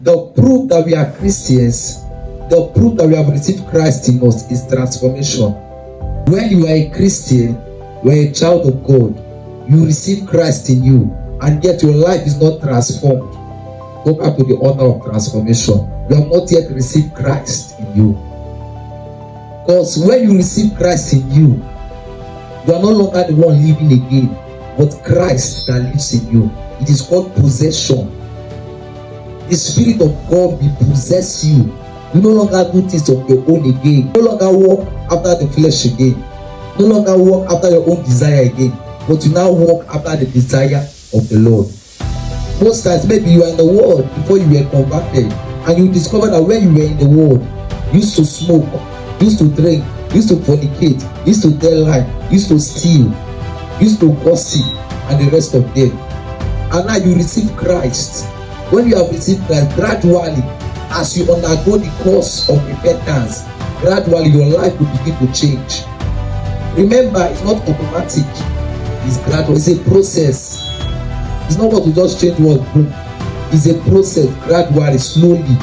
The proof that we are Christians, the proof that we have received Christ in us is transformation. When you are a Christian, you are a child of God, you receive Christ in you, and yet your life is not transformed. Go back to the order of transformation. You have not yet received Christ in you. Because when you receive Christ in you, you are no longer the one living again, but Christ that lives in you. It is called possession. The Spirit of God will possess you. You no longer do things of your own again. No longer walk after the flesh again. No longer walk after your own desire again. But you now walk after the desire of the Lord. Most times, maybe you are in the world before you were converted, and you discover that when you were in the world, you used to smoke, used to drink, used to fornicate, used to tell lies, used to steal, used to gossip, and the rest of them. And now you receive Christ. When you have received Christ, gradually, as you undergo the course of repentance, gradually your life will begin to change. Remember, it's not automatic. It's gradual. It's a process. It's not what you just change one boom. It's a process, gradually, slowly.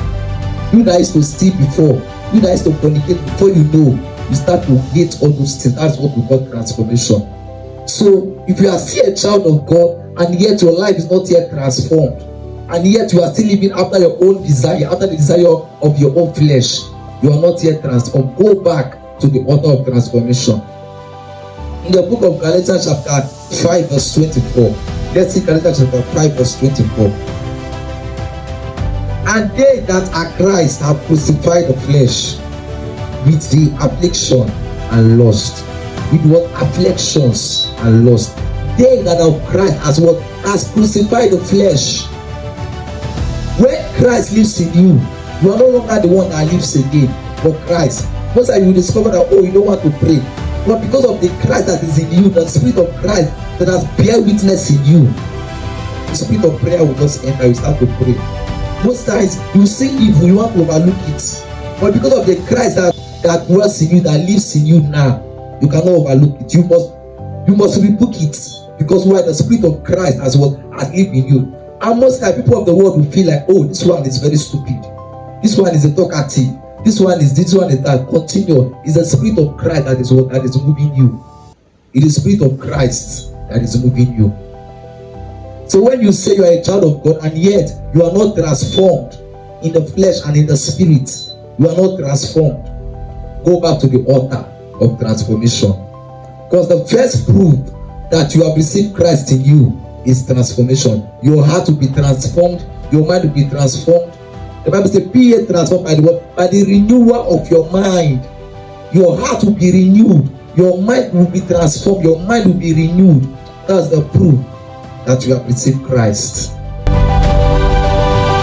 You that used to steal before, you that used to fornicate before, you know, you start to hate all those things. That's what we call transformation. So, if you are still a child of God, and yet your life is not yet transformed, and yet you are still living after your own desire, after the desire of your own flesh, you are not yet transformed. Go back to the order of transformation. In the book of Galatian chapter 5 verse 24. Let's see Galatians chapter 5 verse 24. And they that are Christ have crucified the flesh with the affliction and lust. With what? Afflictions and lust. They that are Christ as what? Has crucified the flesh. When Christ lives in you, you are no longer the one that lives again, but Christ. Most of you discover that, oh, you don't want to pray. But because of the Christ that is in you, the Spirit of Christ that has bear witness in you, the Spirit of prayer will just enter, you start to pray. Most times, you see evil, you want to overlook it. But because of the Christ that dwells in you, that lives in you now, you cannot overlook it. You must rebuke it. Because why? The Spirit of Christ has lived in you. And most times, people of the world will feel like, oh, this one is very stupid. This one is a talkative. This one is that. Continue. It's the Spirit of Christ that is moving you. It is the Spirit of Christ that is moving you. So when you say you are a child of God and yet you are not transformed in the flesh and in the spirit, you are not transformed, go back to the altar of transformation. Because the first proof that you have received Christ in you is transformation. Your heart will be transformed. Your mind will be transformed. The Bible says, be ye transformed by the word, by the renewal of your mind. Your heart will be renewed. Your mind will be transformed. Your mind will be renewed. That's the proof that you have received Christ.